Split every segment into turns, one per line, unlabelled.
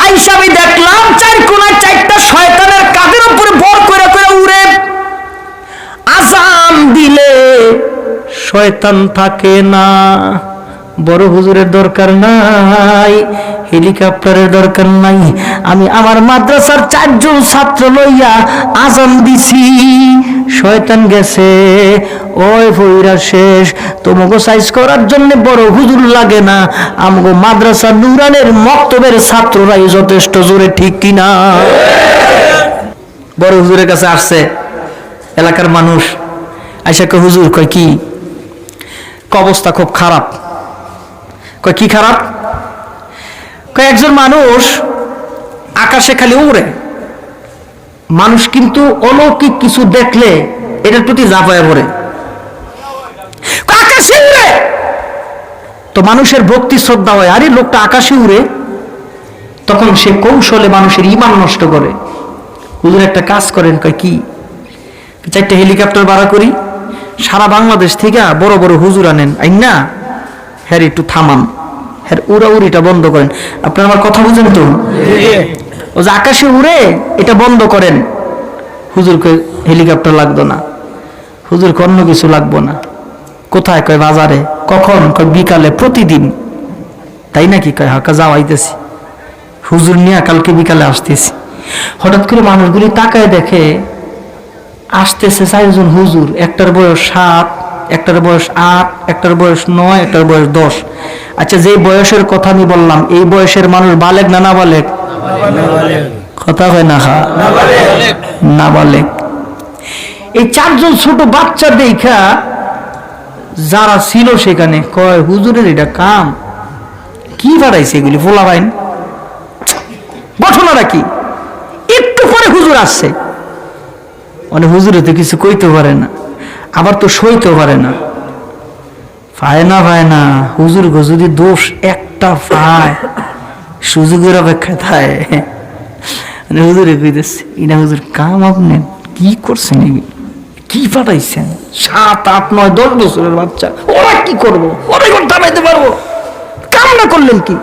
আইসা আমি দেখলাম চার কোনায় চারটা শয়তানের কাঁধের উপরে ভর করে করে উড়ে। আজান দিলে শয়তান থাকে না। বড় হুজুরের দরকার নাই, হেলিকপ্টারের দরকার নাই। আমি আমার মাদ্রাসার 4 জন ছাত্র লইয়া আজান দিছি, শয়তান গেছে। ওই ফইরা শেষ। তোমাকে সাইজ করার জন্য বড় হুজুর লাগে না, আমগো মাদ্রাসা নুরানের মক্তবের ছাত্ররাই যথেষ্ট। জোরে ঠিক কিনা? বড় হুজুরের কাছে আসছে এলাকার মানুষ, আইসা কয় হুজুর, কয় কি অবস্থা? খুব খারাপ। কয় কি খারাপ? কয় একজন মানুষ আকাশে খালি উড়ে, মানুষ কিন্তু অলৌকিক কিছু দেখলে এটার প্রতি ঝাঁপায় পড়ে। আকাশে উড়ে তো মানুষের ভক্তি শ্রদ্ধা হয়, আরে লোকটা আকাশে উড়ে। তখন সে কৌশলে মানুষের ঈমান নষ্ট করে। হুজুর একটা কাজ করেন। কয় কি? 4টা হেলিকপ্টার ভাড়া করি, সারা বাংলাদেশ থেকে বড় বড় হুজুর আনেন, আইনা হ্যাঁ একটু থামান, হ্যাঁ উড়াউড়িটা বন্ধ করেন। আপনার আমার কথা বুঝেন তো? ও যে আকাশে উড়ে এটা বন্ধ করেন। হুজুরকে হেলিকপ্টার লাগতো না, হুজুরকে অন্য কিছু লাগবো না। কোথায়? কয় বাজারে। কখন? কয় বিকালে, প্রতিদিন। তাই নাকি? কয় হাকা যাও, আইতেছি। হুজুর নিয়ে কালকে বিকালে আসতেছি। হঠাৎ করে মানুষগুলি তাকায় দেখে আসতেছে 4 জন হুজুর। একটার বয়স 7, একটার বয়স 8, একটার বয়স 9, একটার বয়স 10। আচ্ছা, যে বয়সের কথা আমি বললাম, এই বয়সের মানুষ বালেক না না বালেক? কথা হয় না? না বালেক। এই 4 জন ছোট বাচ্চা দেখা যারা ছিল সেখানে কয় হুজুরের এটা কাম কি বাড়াইছে এগুলি ফোলা বাইন। ঘটনাটা কি? একটু পরে হুজুর আসছে। মানে হুজুরে তো কিছু কইতে পারে না, আবার তো সইতে পারে না। পায় না হুজুর গো যদি দোষ একটা পায়, সুযোগের অপেক্ষায় থাকে। মানে হুজুরে কইতেছে, ইনা হুজুর কাম আপনি কি করছেন? কি পাঠাইছেন? 7, 8, 9, 10 বছরের বাচ্চা, ওরা কি করবো? ওরা এখন থামাইতে পারবো? কাম না করলেন কি?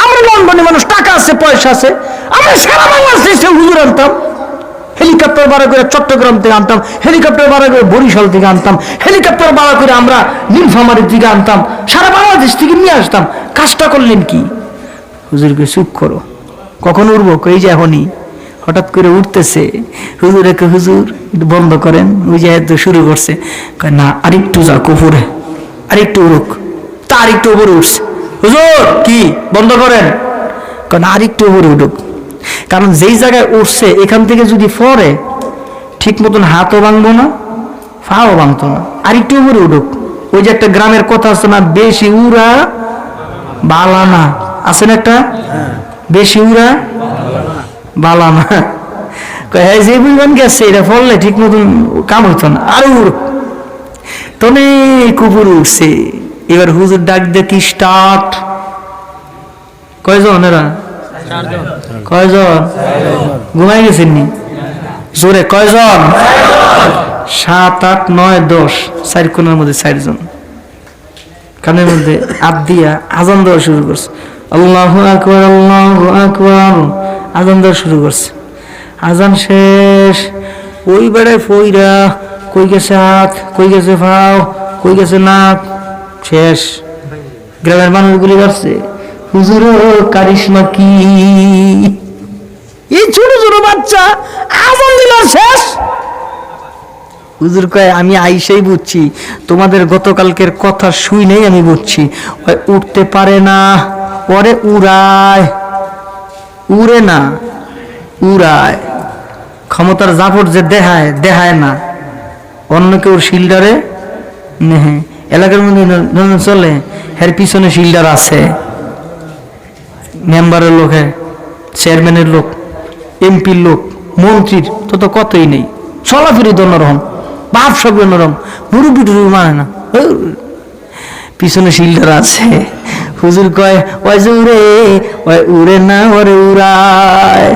আমরা লন্ডনে মানুষ, টাকা আছে, পয়সা আছে, আমরা সারা বাংলাদেশে হুজুর আনতাম। হেলিকপ্টার ভাড়া করে চট্টগ্রাম থেকে আনতাম, হেলিকপ্টার ভাড়া করে বরিশাল থেকে আনতাম, হেলিকপ্টার ভাড়া করে আমরা নীলফামারী থেকে আনতাম, সারা বাংলাদেশ থেকে নিয়ে আসতাম। কাজটা করলেন কি? হুজুরকে চুপ করো। কখন উঠবো? কই যে এখনই। হঠাৎ করে উঠতেছে। হুজুরকে হুজুর বন্ধ করেন। ওই যে এত শুরু করছে। কয় না, আরেকটু যাক উপরে, আরেকটু উড়ুক। তা আরেকটু উপরে উঠছে। হুজুর কি বন্ধ করেন? কয় না, আরেকটু উপরে উঠুক। কারণ যেই জায়গায় উঠছে এখান থেকে যদি পরে ঠিক মতন হাতও ভাঙবো না, পাও ভাঙতো না। আরেকটু উপরে উঠুক। ওই যে একটা গ্রামের কথা আছে না, বেশি উড়া বালানা, আছে না একটা? বেশি উড়া বালানা। হ্যাঁ, যে পরিমাণ গেছে এটা ফললে ঠিক মতন কাম হইতো না। আর উড়ুক। তনে কুপুর উঠছে। এবার হুজুর ডাক দেখি স্টার্ট। কয়জন এরা? কয়জন? ঘুমাই গেছেন নি? জোরে কয়জন? 7, 8, 9, 10। 4 কোণের মধ্যে 4 জন কানের মধ্যে হাত দিয়া আজান দেওয়া শুরু করছে। আল্লাহু আকবার, আল্লাহু আকবার। আজান দেওয়া শুরু করছে। আজান শেষ। ওই বেড়ায় ফইরা কই গেছে হাত, কই গেছে পাও, কই গেছে নাক, শেষ। গ্রামের মানুষগুলি করছে হুজুর কারিশমা কি? এই ছোট ছোট বাচ্চা আজান দিল, শেষ। হুজুর কয় আমি আইসাই বুঝছি, তোমাদের গতকালকের কথা শুই নেই আমি বুঝছি। উঠতে পারে না, পরে উড়ায়, উড়ে না উড়ায়। ক্ষমতার জাফর যে দেখায়, দেখায় না। অন্য কেউ শিল্ডারে নেহে, এলাকার মধ্যে চলে, এর পিছনে শিল্ডার আছে। মেম্বারের লোক, চেয়ারম্যানের লোক, এমপির লোক, মন্ত্রীর তো কতই নেই। চলাফেরি তো অন্যরকম, বাপ সব অন্যরকম, মুরুবি টুরুবি মানে না, পিছনে শিল্ডার আছে। হুজুর কয় ওই যে উড়ে, ওই উড়ে না, ওরে উড়ায়।